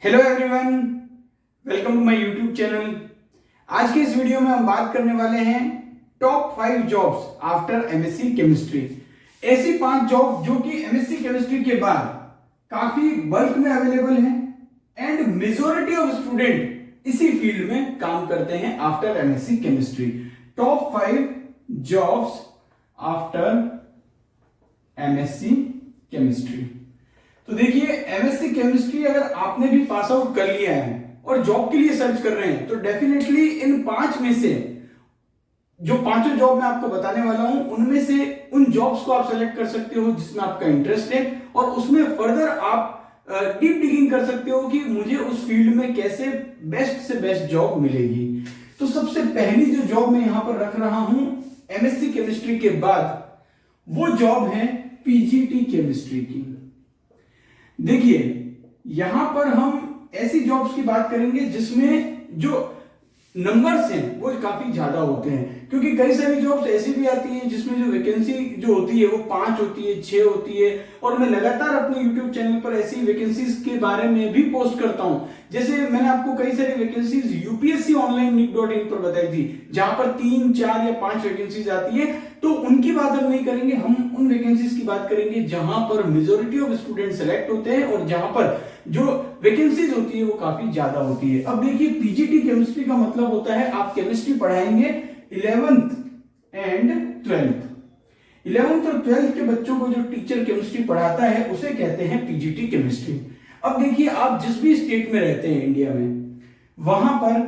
Hello everyone, welcome to my YouTube channel. आज के इस वीडियो में हम बात करने वाले हैं top 5 jobs after MSc chemistry. ऐसी 5 जॉब जो कि एमएससी केमिस्ट्री के बाद काफी बल्क में अवेलेबल हैं एंड मेजॉरिटी ऑफ स्टूडेंट इसी फील्ड में काम करते हैं after MSc chemistry. Top 5 jobs after MSc chemistry. तो देखिए, एमएससी केमिस्ट्री अगर आपने भी पास आउट कर लिया है और जॉब के लिए सर्च कर रहे हैं तो डेफिनेटली इन 5 में से जो 5 जॉब मैं आपको बताने वाला हूं उनमें से उन जॉब्स को आप सेलेक्ट कर सकते हो जिसमें आपका इंटरेस्ट है और उसमें फर्दर आप डीप डिगिंग कर सकते हो कि मुझे उस फील्ड में कैसे बेस्ट से बेस्ट जॉब मिलेगी। तो सबसे पहली जो जॉब मैं यहां पर रख रहा हूं एमएससी केमिस्ट्री के बाद, वो जॉब है पीजीटी केमिस्ट्री की। देखिए, यहां पर हम ऐसी जॉब्स की बात करेंगे जिसमें जो नंबर्स हैं वो काफी ज्यादा होते हैं, क्योंकि कई सारी जॉब्स ऐसी भी आती हैं जिसमें जो वैकेंसी जो होती है वो 5 होती है, 6 होती है। और मैं लगातार अपने YouTube चैनल पर ऐसी वैकेंसीज के बारे में भी पोस्ट करता हूं। जैसे मैंने आपको कई सारी वैकेंसीज यूपीएससी ऑनलाइन NIC.in पर बताई थी जहां पर 3, 4 या 5 वैकेंसीज आती है। तो उनकी बात हम नहीं करेंगे, हम उन वैकेंसीज की बात करेंगे जहां पर मेजॉरिटी ऑफ स्टूडेंट सेलेक्ट होते हैं और जहां पर जो वैकेंसीज होती है वो काफी ज्यादा होती है। अब देखिए, पीजीटी केमिस्ट्री का मतलब होता है आप केमिस्ट्री पढ़ाएंगे 11th एंड 12th। 11th और 12th के बच्चों को जो टीचर केमिस्ट्री पढ़ाता है उसे कहते हैं पीजीटी केमिस्ट्री। अब देखिए, आप जिस भी स्टेट में रहते हैं इंडिया में, वहां पर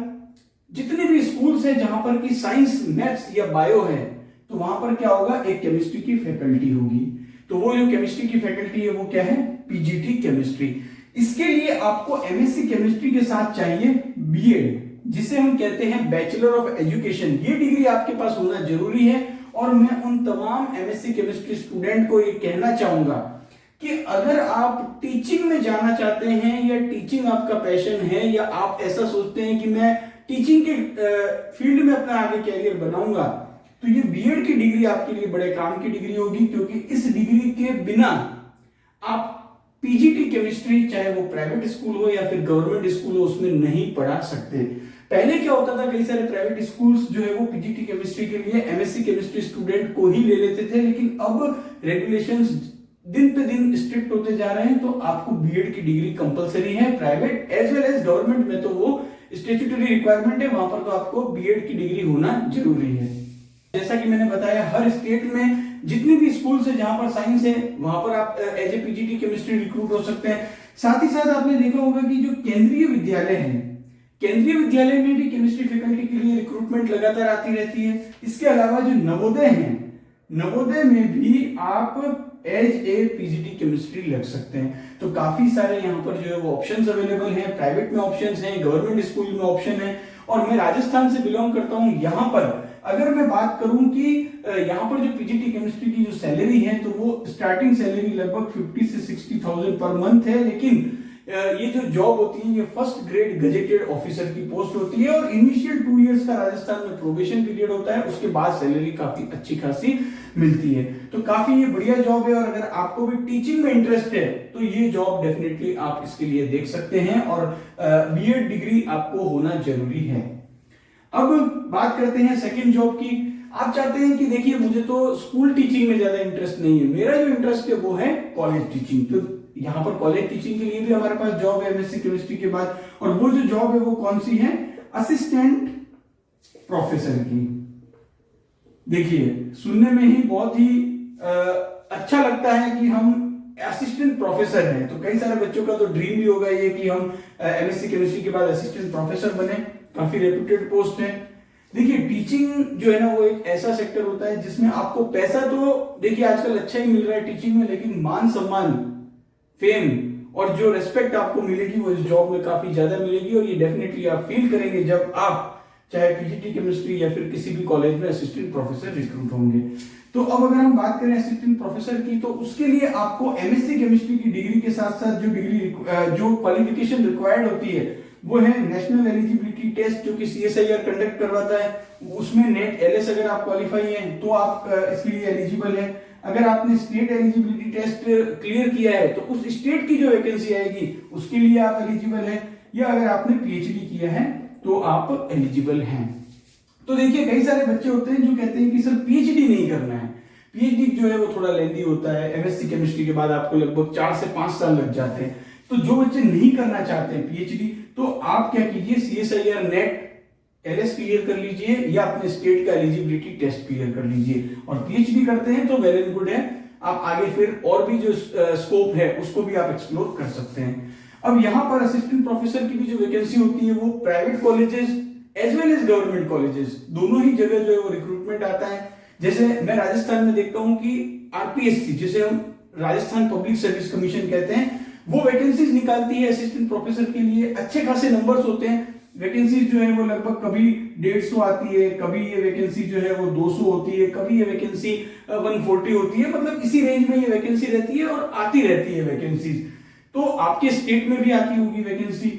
जितने भी स्कूल्स हैं जहां पर की साइंस, मैथ्स या बायो है, तो वहां पर क्या होगा, एक केमिस्ट्री की फैकल्टी होगी। तो वो जो केमिस्ट्री की फैकल्टी है वो क्या है, पीजीटी केमिस्ट्री। इसके लिए आपको एमएससी केमिस्ट्री के साथ चाहिए बीएड, जिसे हम कहते हैं बैचलर ऑफ एजुकेशन। ये डिग्री आपके पास होना जरूरी है। और मैं उन तमाम एमएससी केमिस्ट्री स्टूडेंट को ये कहना चाहूंगा कि अगर आप टीचिंग में जाना चाहते हैं या टीचिंग आपका पैशन है या आप ऐसा सोचते हैं कि मैं टीचिंग के फील्ड में अपना आगे कैरियर बनाऊंगा, तो ये बीएड की डिग्री आपके लिए बड़े काम की डिग्री होगी, क्योंकि इस डिग्री के बिना आप पीजीटी केमिस्ट्री, चाहे वो प्राइवेट स्कूल हो या फिर गवर्नमेंट स्कूल हो, उसमें नहीं पढ़ा सकते। पहले क्या होता था, कई सारे प्राइवेट स्कूल्स जो है वो पीजीटी केमिस्ट्री के लिए एमएससी केमिस्ट्री स्टूडेंट को ही ले लेते थे, लेकिन अब रेगुलेशंस दिन पे दिन स्ट्रिक्ट होते जा रहे हैं। तो आपको बीएड की डिग्री कंपलसरी है, private as well as government में तो वो स्टैट्यूटरी रिक्वायरमेंट है, वहां पर तो आपको बीएड की डिग्री होना जरूरी है। जैसा कि मैंने बताया, हर स्टेट में जितनी भी स्कूल्स है जहां पर साइंस है वहां पर आप as a PGT chemistry recruit हो सकते हैं। साथ ही साथ आपने देखा होगा कि जो केंद्रीय विद्यालय है, केंद्रीय विद्यालय में भी केमिस्ट्री फैकल्टी के लिए रिक्रूटमेंट लगातार आती रहती है। इसके अलावा जो नवोदय है, नवोदय में भी आप एज ए पीजीटी केमिस्ट्री लग सकते हैं। तो काफी सारे यहाँ पर जो है वो ऑप्शंस अवेलेबल हैं, प्राइवेट में ऑप्शंस हैं, गवर्नमेंट स्कूल में ऑप्शन है। और मैं राजस्थान से बिलोंग करता हूँ। यहाँ पर अगर मैं बात करूं कि यहाँ पर जो पीजीटी केमिस्ट्री की जो सैलरी है, तो वो स्टार्टिंग सैलरी लगभग 50 से 60,000 पर मंथ है। लेकिन ये जो जॉब होती है ये फर्स्ट ग्रेड गजेटेड ऑफिसर की पोस्ट होती है और इनिशियल 2 इयर्स का राजस्थान में प्रोबेशन पीरियड होता है, उसके बाद सैलरी काफी अच्छी खासी मिलती है। तो काफी ये बढ़िया जॉब है और अगर आपको भी टीचिंग में इंटरेस्ट है तो ये जॉब डेफिनेटली आप इसके लिए देख सकते हैं और बीएड डिग्री आपको होना जरूरी है। अब बात करते हैं सेकंड जॉब की। आप चाहते हैं कि देखिए, मुझे तो स्कूल टीचिंग में ज्यादा इंटरेस्ट नहीं है, मेरा जो इंटरेस्ट है वो है कॉलेज टीचिंग। तो यहाँ पर कॉलेज टीचिंग के लिए भी हमारे पास जॉब है एमएससी केमिस्ट्री के बाद, और वो जो जॉब है वो कौन सी है, असिस्टेंट प्रोफेसर की। देखिए, सुनने में ही बहुत ही अच्छा लगता है कि हम असिस्टेंट प्रोफेसर हैं। तो कई सारे बच्चों का तो ड्रीम भी होगा ये कि हम एमएससी केमिस्ट्री के बाद असिस्टेंट प्रोफेसर बने। काफी रेप्यूटेड पोस्ट है। देखिए, टीचिंग जो है ना वो एक ऐसा सेक्टर होता है जिसमें आपको पैसा तो देखिए आजकल अच्छा ही मिल रहा है टीचिंग में, लेकिन मान सम्मान, फेम और जो रेस्पेक्ट आपको मिलेगी वो इस जॉब में काफी ज्यादा मिलेगी। और ये डेफिनेटली आप फील करेंगे जब आप चाहे पीजीटी केमिस्ट्री या फिर किसी भी कॉलेज में असिस्टेंट प्रोफेसर रिक्रूट होंगे। तो अब अगर हम बात करें असिस्टेंट प्रोफेसर की, तो उसके लिए आपको एमएससी केमिस्ट्री की डिग्री के साथ साथ जो क्वालिफिकेशन रिक्वायर्ड होती है वो है नेशनल एलिजिबिलिटी टेस्ट, जो कि सीएसआईआर कंडक्ट करवाता है। उसमें नेट एलएस अगर आप क्वालिफाई हैं तो आप इसके लिए एलिजिबल हैं। अगर आपने स्टेट एलिजिबिलिटी टेस्ट क्लियर किया है तो उस स्टेट की जो वैकेंसी आएगी उसके लिए आप एलिजिबल हैं, या अगर आपने पीएचडी किया है तो आप एलिजिबल हैं। तो देखिए कई सारे बच्चे होते हैं जो कहते हैं कि सर पीएचडी नहीं करना है, पीएचडी जो है वो थोड़ा लेंदी होता है, एमएससी केमिस्ट्री के बाद आपको लगभग 4 से 5 साल लग जाते हैं। तो जो बच्चे नहीं करना चाहते हैं पीएचडी, तो आप क्या कीजिए, सीएसआईआर नेट एलएस क्लियर कर लीजिए या अपने स्टेट का एलिजिबिलिटी टेस्ट क्लियर कर लीजिए, और पीएचडी करते हैं तो वेल एंड गुड है, आप आगे फिर और भी जो स्कोप है उसको भी आप एक्सप्लोर कर सकते हैं। अब यहाँ पर असिस्टेंट प्रोफेसर की भी जो वैकेंसी होती है वो private colleges as well as government colleges दोनों ही जगह जो है वो रिक्रूटमेंट आता है। जैसे मैं राजस्थान में देखता हूं कि आरपीएससी, जिसे हम राजस्थान पब्लिक सर्विस कमीशन कहते हैं, वो वैकेंसीज निकालती है असिस्टेंट प्रोफेसर के लिए। अच्छे खासे नंबर्स होते हैं, वैकेंसीज जो है वो लगभग कभी 150 आती है, कभी ये वैकेंसी जो है वो 200 होती है, कभी ये वैकेंसी 140 होती है, मतलब इसी रेंज में ये वैकेंसी रहती है और आती रहती है वैकेंसीज। तो आपके स्टेट में भी आती होगी वैकेंसी,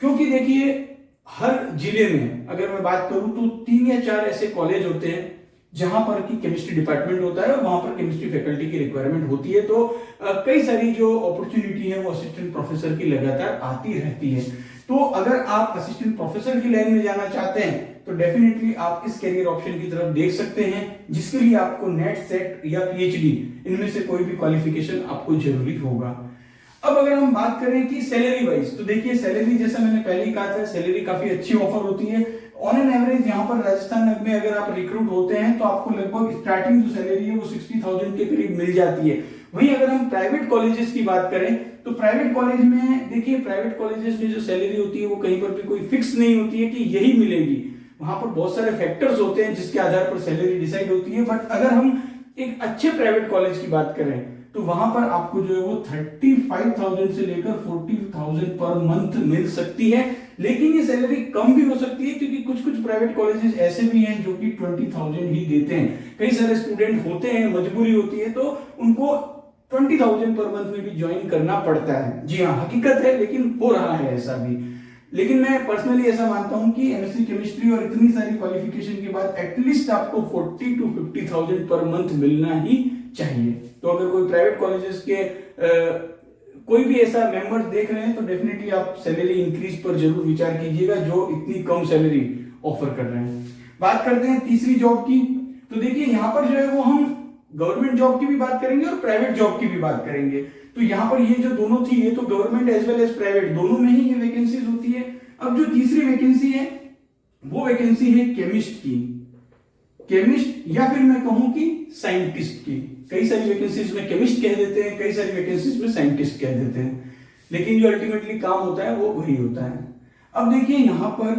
क्योंकि देखिए हर जिले में अगर मैं बात करूं तो 3 या 4 ऐसे कॉलेज होते हैं जहां पर की केमिस्ट्री डिपार्टमेंट होता है और वहां पर केमिस्ट्री फैकल्टी की रिक्वायरमेंट होती है। तो कई सारी जो अपॉर्चुनिटी है वो असिस्टेंट प्रोफेसर की लगातार आती रहती है। तो अगर आप असिस्टेंट प्रोफेसर की लाइन में जाना चाहते हैं तो डेफिनेटली आप इस करियर ऑप्शन की तरफ देख सकते हैं, जिसके लिए आपको नेट, सेट या पीएचडी इनमें से कोई भी क्वालिफिकेशन आपको जरूरी होगा। अब अगर हम बात करें कि सैलरी वाइज, तो देखिए सैलरी जैसा मैंने पहले ही कहा था, सैलरी काफी अच्छी ऑफर होती है। ऑन एन एवरेज यहाँ पर राजस्थान में अगर आप रिक्रूट होते हैं तो आपको लगभग स्टार्टिंग जो सैलरी है वो 60,000 के करीब मिल जाती है। वहीं अगर हम प्राइवेट कॉलेजेस की बात करें तो प्राइवेट कॉलेज में देखिए, प्राइवेट कॉलेजेस में जो सैलरी होती है वो कहीं पर भी कोई फिक्स नहीं होती है कि यही मिलेगी। वहां पर बहुत सारे फैक्टर्स होते हैं जिसके आधार पर सैलरी डिसाइड होती है। बट अगर हम एक अच्छे प्राइवेट कॉलेज की बात करें तो वहां पर आपको जो है वो 35,000 से लेकर 40,000 पर मंथ मिल सकती है। लेकिन ये सैलरी कम भी हो सकती है क्योंकि कुछ कुछ प्राइवेट कॉलेजेस ऐसे भी हैं जो कि 20,000 ही देते हैं। कई सारे स्टूडेंट होते हैं, मजबूरी होती है तो उनको 20,000 पर मंथ में भी ज्वाइन करना पड़ता है। जी हाँ, हकीकत है, लेकिन हो रहा है ऐसा भी। लेकिन मैं पर्सनली ऐसा मानता हूं कि एमएससी केमिस्ट्री और इतनी सारी क्वालिफिकेशन के बाद एटलीस्ट आपको 40 to 50,000 पर मंथ मिलना ही चाहिए। तो अगर कोई प्राइवेट कॉलेजेस के कोई भी ऐसा मेंबर्स देख रहे हैं तो डेफिनेटली आप सैलरी इंक्रीज पर जरूर विचार कीजिएगा जो इतनी कम सैलरी ऑफर कर रहे हैं। बात करते हैं तीसरी जॉब की, तो देखिए यहाँ पर जो है वो हम गवर्नमेंट जॉब की भी बात करेंगे और प्राइवेट जॉब की भी बात करेंगे। तो यहाँ पर ये जो दोनों थी, ये तो government as well as private दोनों में ही ये वैकेंसीज होती है। अब जो तीसरी वैकेंसी है वो वैकेंसी है केमिस्ट की, केमिस्ट या फिर मैं कहूं कि साइंटिस्ट की। कई सारी वैकेंसीज में केमिस्ट कह देते हैं, कई सारी वैकेंसीज में साइंटिस्ट कह देते हैं, लेकिन जो अल्टीमेटली काम होता है वो वही होता है। अब देखिए यहाँ पर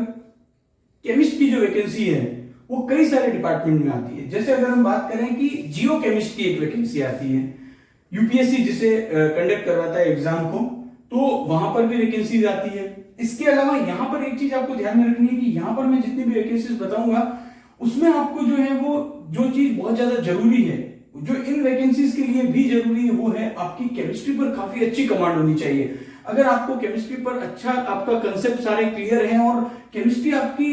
केमिस्ट की जो वैकेंसी है वो कई सारे डिपार्टमेंट में आती है। जैसे अगर हम बात करें कि जियो केमिस्ट की एक वैकेंसी आती है, यूपीएससी जिसे कंडक्ट करवाता है एग्जाम को, तो वहां पर भी वैकेंसीज आती है। इसके अलावा यहाँ पर एक चीज आपको ध्यान में रखनी है कि यहाँ पर मैं जितनी भी वैकेंसीज बताऊंगा उसमें आपको जो है वो जो चीज बहुत ज्यादा जरूरी है, जो इन वैकेंसीज के लिए भी जरूरी है, वो है आपकी केमिस्ट्री पर काफी अच्छी कमांड होनी चाहिए। अगर आपको केमिस्ट्री पर अच्छा, आपका कंसेप्ट सारे क्लियर है और केमिस्ट्री आपकी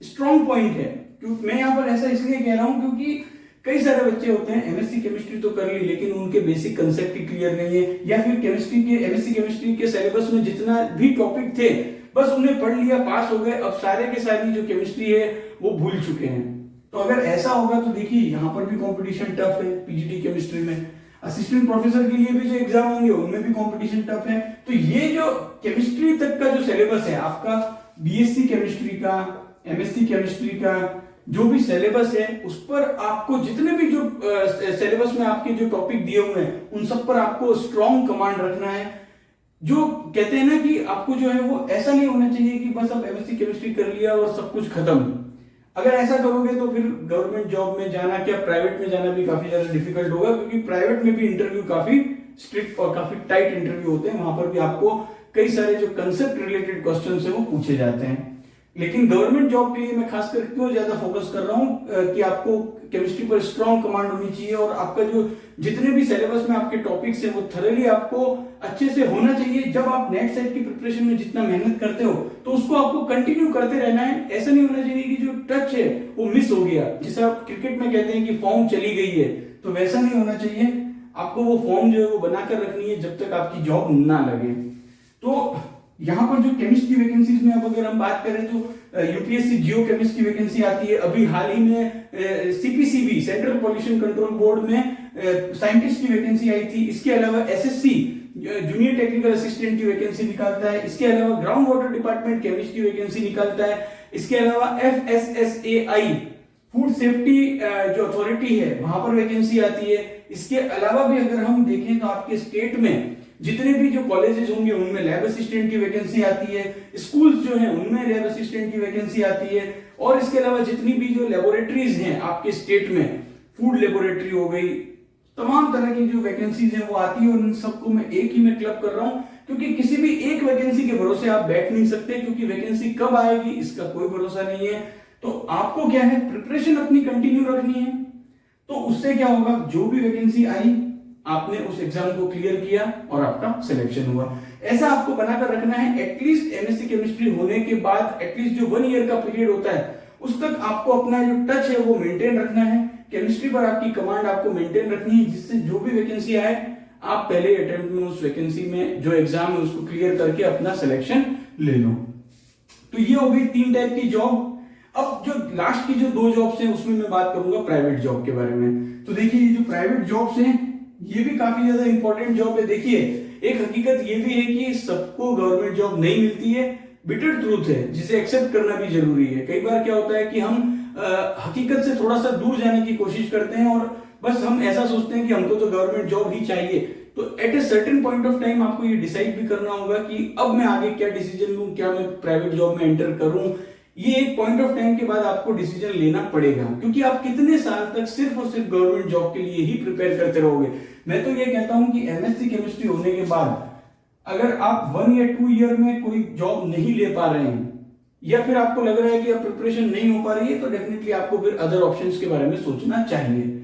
स्ट्रॉन्ग पॉइंट है, क्योंकि मैं यहाँ पर ऐसा इसलिए कह रहा हूं क्योंकि कई सारे बच्चे होते हैं एमएससी केमिस्ट्री तो कर ली लेकिन उनके बेसिक कंसेप्ट ही क्लियर नहीं है, या फिर केमिस्ट्री के एमएससी केमिस्ट्री के सिलेबस में जितना भी टॉपिक थे बस उन्हें पढ़ लिया, पास हो गए, अब सारे के सारी जो केमिस्ट्री है वो भूल चुके हैं। तो अगर ऐसा होगा तो देखिए यहाँ पर भी कंपटीशन टफ है पीजीटी केमिस्ट्री में। असिस्टेंट प्रोफेसर के लिए भी जो एग्जाम होंगे उनमें भी कंपटीशन टफ है। तो ये जो केमिस्ट्री तक का जो सिलेबस है आपका, बीएससी केमिस्ट्री का, एमएससी केमिस्ट्री का जो भी सिलेबस है उस पर आपको जितने भी जो सिलेबस में आपके जो टॉपिक दिए हुए हैं उन सब पर आपको स्ट्रॉन्ग कमांड रखना है। जो कहते हैं ना कि आपको जो है वो ऐसा नहीं होना चाहिए कि बस अब एमएससी केमिस्ट्री कर लिया और सब कुछ खत्म। अगर ऐसा करोगे तो फिर गवर्नमेंट जॉब में जाना, क्या प्राइवेट में जाना भी काफी ज्यादा डिफिकल्ट होगा, क्योंकि प्राइवेट में भी इंटरव्यू काफी स्ट्रिक्ट और काफी टाइट इंटरव्यू होते हैं। वहां पर भी आपको कई सारे जो कंसेप्ट रिलेटेड क्वेश्चन है वो पूछे जाते हैं। लेकिन गवर्नमेंट जॉब के लिए मैं खासकर क्यों ज्यादा फोकस कर रहा हूं कि आपको केमिस्ट्री पर स्ट्रॉन्ग कमांड होनी चाहिए और आपका जो जितने भी सिलेबस में आपके टॉपिक्स हैं वो थरली आपको अच्छे से होना चाहिए। जब आप नेट सेट की प्रिपरेशन में जितना मेहनत करते हो तो उसको आपको कंटिन्यू करते रहना है। ऐसा नहीं होना चाहिए कि जो टच है वो मिस हो गया, जिसे आप क्रिकेट में कहते हैं कि फॉर्म चली गई है, तो वैसा नहीं होना चाहिए। आपको वो फॉर्म जो है वो बनाकर रखनी है जब तक आपकी जॉब ना लगे। तो यहाँ पर जो केमिस्ट की वैकेंसीज में अब अगर हम बात करें तो यूपीएससी जियो केमिस्ट की वैकेंसी आती है। अभी हाल ही में CPCB central pollution control board में साइंटिस्ट की वैकेंसी आई थी। इसके अलावा एसएससी जूनियर टेक्निकल असिस्टेंट की वैकेंसी निकालता है। इसके अलावा ग्राउंड वाटर डिपार्टमेंट केमिस्ट की वैकेंसी निकालता है। इसके अलावा एफएसएसएआई फूड सेफ्टी जो अथॉरिटी है वहां पर वैकेंसी आती है। इसके अलावा भी अगर हम देखें तो आपके स्टेट में जितने भी जो कॉलेजेस होंगे उनमें लैब असिस्टेंट की वैकेंसी आती है। स्कूल्स जो हैं उनमें लैब असिस्टेंट की वैकेंसी आती है। और इसके अलावा जितनी भी जो लेबोरेटरीज हैं आपके स्टेट में, फूड लेबोरेटरी हो गई, तमाम तरह की जो वैकेंसीज हैं वो आती है। और इन सबको मैं एक ही में क्लब कर रहा हूं क्योंकि किसी भी एक वैकेंसी के भरोसे आप बैठ नहीं सकते, क्योंकि वैकेंसी कब आएगी इसका कोई भरोसा नहीं है। तो आपको क्या है, प्रिपरेशन अपनी कंटिन्यू रखनी है। तो उससे क्या होगा, जो भी वैकेंसी आई आपने उस एग्जाम को क्लियर किया और आपका सिलेक्शन हुआ। ऐसा आपको बनाकर रखना है। एटलीस्ट एमएससी केमिस्ट्री होने के बाद एटलीस्ट जो 1 ईयर का पीरियड होता है उस तक आपको अपना जो टच है वो मेंटेन रखना है। केमिस्ट्री पर आपकी कमांड आपको मेंटेन रखनी है, जिससे जो भी वैकेंसी आए आप पहले अटेम्प्ट में उस वैकेंसी में जो एग्जाम है उसको क्लियर करके अपना सिलेक्शन ले लो। तो ये हो गई 3 टाइप की जॉब। अब जो लास्ट की जो 2 जॉब्स हैं उसमें मैं बात करूंगा प्राइवेट जॉब के बारे में। तो देखिए ये जो प्राइवेट जॉब्स हैं ये भी काफी ज्यादा इंपॉर्टेंट जॉब है। देखिए एक हकीकत ये भी है कि सबको गवर्नमेंट जॉब नहीं मिलती है, बिटर ट्रूथ है जिसे एक्सेप्ट करना भी जरूरी है। कई बार क्या होता है कि हम हकीकत से थोड़ा सा दूर जाने की कोशिश करते हैं और बस हम ऐसा सोचते हैं कि हमको तो गवर्नमेंट जॉब ही चाहिए। तो at a certain point of time आपको ये डिसाइड भी करना होगा कि अब मैं आगे क्या डिसीजन लूं, क्या मैं प्राइवेट जॉब में एंटर करूं। ये एक पॉइंट ऑफ टाइम के बाद आपको डिसीजन लेना पड़ेगा, क्योंकि आप कितने साल तक सिर्फ और सिर्फ गवर्नमेंट जॉब के लिए ही प्रिपेयर करते रहोगे। मैं तो ये कहता हूं कि एमएससी केमिस्ट्री होने के बाद अगर आप 1 या 2 ईयर में कोई जॉब नहीं ले पा रहे हैं या फिर आपको लग रहा है कि अब प्रिपरेशन नहीं हो पा रही है, तो डेफिनेटली आपको फिर अदर ऑप्शंस के बारे में सोचना चाहिए।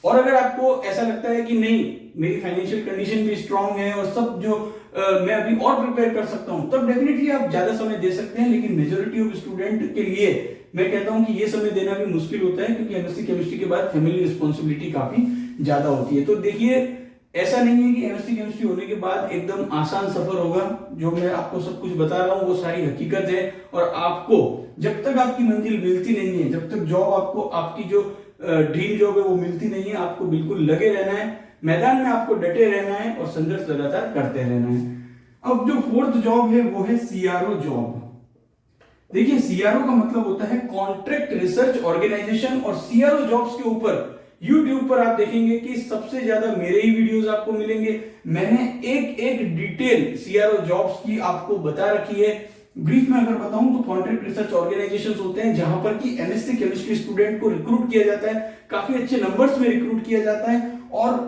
और अगर आपको ऐसा लगता है कि नहीं मेरी फाइनेंशियल कंडीशन भी स्ट्रांग है और सब जो मैं अभी और प्रिपेयर कर सकता हूं, तब डेफिनेटली आप ज्यादा समय दे सकते हैं। लेकिन मेजोरिटी ऑफ स्टूडेंट के लिए मैं कहता हूं कि ये समय देना भी मुश्किल होता है, क्योंकि एमएससी केमिस्ट्री के बाद फैमिली रिस्पॉन्सिबिलिटी काफी ज्यादा होती है। तो देखिए ऐसा नहीं है कि एमएससी केमिस्ट्री होने के बाद एकदम आसान सफर होगा। जो मैं आपको सब कुछ बता रहा हूं वो सारी हकीकत है। और आपको जब तक आपकी मंजिल मिलती नहीं है, जब तक जॉब आपको आपकी जो ड्रीम जॉब है वो मिलती नहीं है, आपको बिल्कुल लगे रहना है, मैदान में आपको डटे रहना है और संघर्ष लगातार करते रहना है। अब जो 4th जॉब है वो है सीआरओ जॉब। देखिए सीआरओ का मतलब होता है कॉन्ट्रैक्ट रिसर्च ऑर्गेनाइजेशन। और सीआरओ जॉब्स के ऊपर YouTube पर आप देखेंगे कि सबसे ज्यादा मेरे ही वीडियोस आपको मिलेंगे। मैंने एक एक डिटेल सीआरओ जॉब्स की आपको बता रखी है। ब्रीफ में अगर बताऊं तो कॉन्ट्रैक्ट रिसर्च ऑर्गेनाइजेशंस होते हैं जहां पर कि एमएससी केमिस्ट्री स्टूडेंट को रिक्रूट किया जाता है, काफी अच्छे नंबर्स में रिक्रूट किया जाता है। और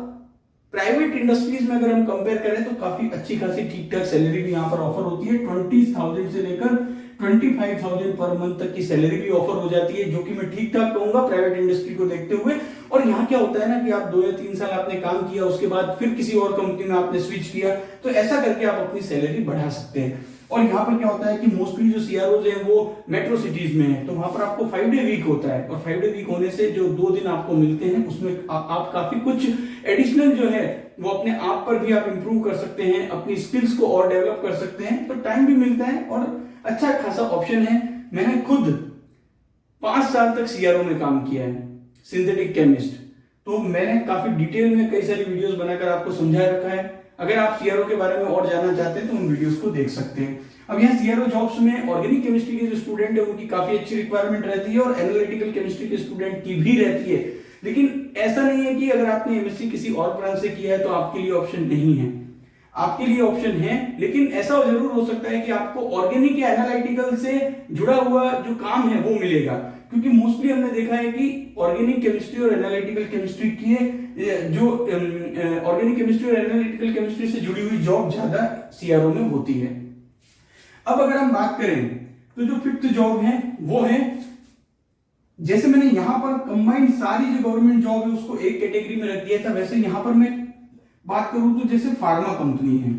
प्राइवेट इंडस्ट्रीज में अगर हम कंपेयर करें तो काफी अच्छी खासी ठीक ठाक सैलरी भी यहाँ पर ऑफर होती है। 20,000 से लेकर 25,000 पर मंथ तक की सैलरी भी ऑफर हो जाती है, जो कि मैं ठीक ठाक कहूंगा प्राइवेट इंडस्ट्री को देखते हुए। और यहाँ क्या होता है ना कि आप 2 या 3 साल आपने काम किया, उसके बाद फिर किसी और कंपनी में आपने स्विच किया, तो ऐसा करके आप अपनी सैलरी बढ़ा सकते हैं। और यहाँ पर क्या होता है कि मोस्टली जो सीआरओज हैं वो मेट्रो सिटीज में है, तो वहां पर आपको 5 डे वीक होता है। और 5 डे वीक होने से जो 2 दिन आपको मिलते हैं उसमें आप काफी कुछ एडिशनल जो है वो अपने आप पर भी आप इंप्रूव कर सकते हैं, अपनी स्किल्स को और डेवलप कर सकते हैं। तो टाइम भी मिलता है और अच्छा खासा ऑप्शन है। मैंने खुद 5 साल तक सीआरओ में काम किया है, सिंथेटिक केमिस्ट। तो मैंने काफी डिटेल में कई सारी वीडियोस बनाकर आपको समझा रखा है। अगर आप सीआरओ के बारे में और जानना चाहते हैं तो उन वीडियोस को देख सकते हैं। अब यहाँ सीआरओ जॉब्स में ऑर्गेनिक केमिस्ट्री के जो स्टूडेंट है उनकी काफी अच्छी रिक्वायरमेंट रहती है और एनालिटिकल केमिस्ट्री के स्टूडेंट की भी रहती है। लेकिन ऐसा नहीं है कि अगर आपने एमएससी किसी और ब्रांच से किया है तो आपके लिए ऑप्शन नहीं है, आपके लिए ऑप्शन है। लेकिन ऐसा जरूर हो सकता है कि आपको ऑर्गेनिक या एनालिटिकल से जुड़ा हुआ जो काम है वो मिलेगा, क्योंकि मोस्टली हमने देखा है कि ऑर्गेनिक केमिस्ट्री और एनालिटिकल केमिस्ट्री की जो ऑर्गेनिक केमिस्ट्री और एनालिटिकल केमिस्ट्री से जुड़ी हुई जॉब ज्यादा सीआरओ में होती है। अब अगर हम बात करें तो जो 5th जॉब है वो है, जैसे मैंने यहां पर कंबाइंड सारी जो गवर्नमेंट जॉब है उसको एक कैटेगरी में रख दिया था, वैसे यहां पर मैं बात करूं तो जैसे फार्मा कंपनी है।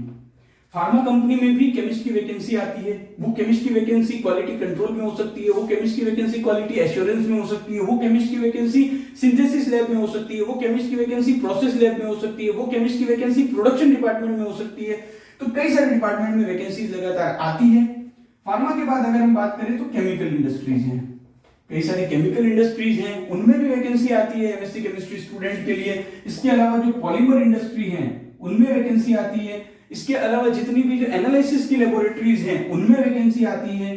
फार्मा कंपनी में भी केमिस्ट की वैकेंसी आती है। वो केमिस्ट की वैकेंसी क्वालिटी कंट्रोल में हो सकती है, वो केमिस्ट की वैकेंसी क्वालिटी एश्योरेंस में हो सकती है, वो केमिस्ट की वैकेंसी सिंथेसिस लैब में हो सकती है, वो केमिस्ट की वैकेंसी प्रोसेस लैब में हो सकती है, वो केमिस्ट की वैकेंसी प्रोडक्शन डिपार्टमेंट में हो सकती है। तो कई सारे डिपार्टमेंट में वैकेंसीज लगातार आती है। फार्मा के बाद अगर हम बात करें तो केमिकल इंडस्ट्रीज हैं, कई सारी केमिकल इंडस्ट्रीज हैं, उनमें भी वैकेंसी आती है एमएससी केमिस्ट्री स्टूडेंट के लिए। इसके अलावा जो पॉलीमर इंडस्ट्री है उनमें वैकेंसी आती है। इसके अलावा जितनी भी जो एनालिसिस की लेबोरेटरीज हैं उनमें वैकेंसी आती है।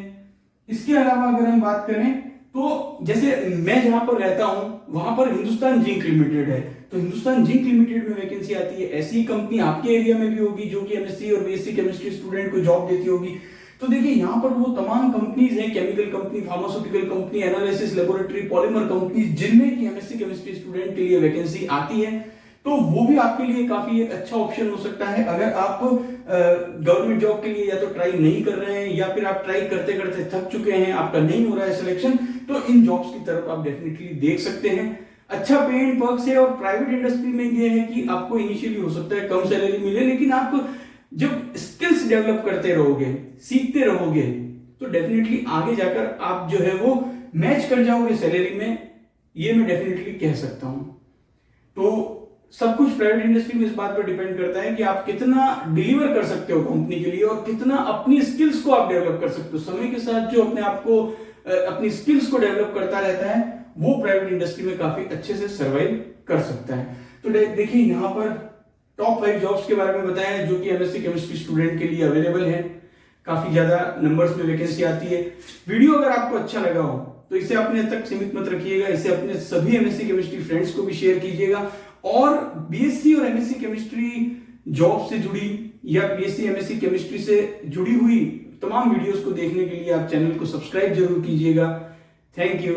इसके अलावा अगर हम बात करें तो जैसे मैं जहां पर रहता हूं वहां पर हिंदुस्तान जिंक लिमिटेड है, तो हिंदुस्तान जिंक लिमिटेड में वैकेंसी आती है। ऐसी कंपनी आपके एरिया में भी होगी जो कि एमएससी और बीएससी केमिस्ट्री स्टूडेंट को जॉब देती होगी। तो देखिए यहाँ पर वो तमाम कंपनीज हैं, chemical company, pharmaceutical company, analysis laboratory, polymer companies, जिनमें की एमएससी केमिस्ट्री स्टूडेंट के लिए वैकेंसी आती है। तो वो भी आपके लिए काफी एक अच्छा ऑप्शन हो सकता है अगर आप गवर्नमेंट जॉब के लिए या तो ट्राई नहीं कर रहे हैं या फिर आप ट्राई करते करते थक चुके हैं, आपका नहीं हो रहा है सिलेक्शन, तो इन जॉब्स की तरफ आप डेफिनेटली देख सकते हैं। अच्छा पे एंड पर्क्स है और प्राइवेट इंडस्ट्री में ये है कि आपको इनिशियली हो सकता है कम सैलरी मिले, लेकिन आप जब स्किल्स डेवलप करते रहोगे, सीखते रहोगे, तो डेफिनेटली आगे जाकर आप जो है वो मैच कर जाओगे सैलरी में, ये मैं डेफिनेटली कह सकता हूं। तो सब कुछ प्राइवेट इंडस्ट्री में इस बात पर डिपेंड करता है कि आप कितना डिलीवर कर सकते हो कंपनी के लिए और कितना अपनी स्किल्स को आप डेवलप कर सकते हो। समय के साथ जो अपने आप को अपनी स्किल्स को डेवलप करता रहता है वो प्राइवेट इंडस्ट्री में काफी अच्छे से सर्वाइव कर सकता है। तो देखिए यहाँ पर टॉप 5 जॉब्स के बारे में बताया जो कि एमएससी केमिस्ट्री स्टूडेंट के लिए अवेलेबल है। काफी ज्यादा नंबर्स में वैकेंसी आती है। वीडियो अगर आपको अच्छा लगा हो तो इसे अपने तक सीमित मत रखिएगा, इसे अपने सभी एमएससी केमिस्ट्री फ्रेंड्स को भी शेयर कीजिएगा और बीएससी और एमएससी केमिस्ट्री जॉब से जुड़ी या बीएससी एमएससी केमिस्ट्री से जुड़ी हुई तमाम वीडियोस को देखने के लिए आप चैनल को सब्सक्राइब जरूर कीजिएगा। Thank you.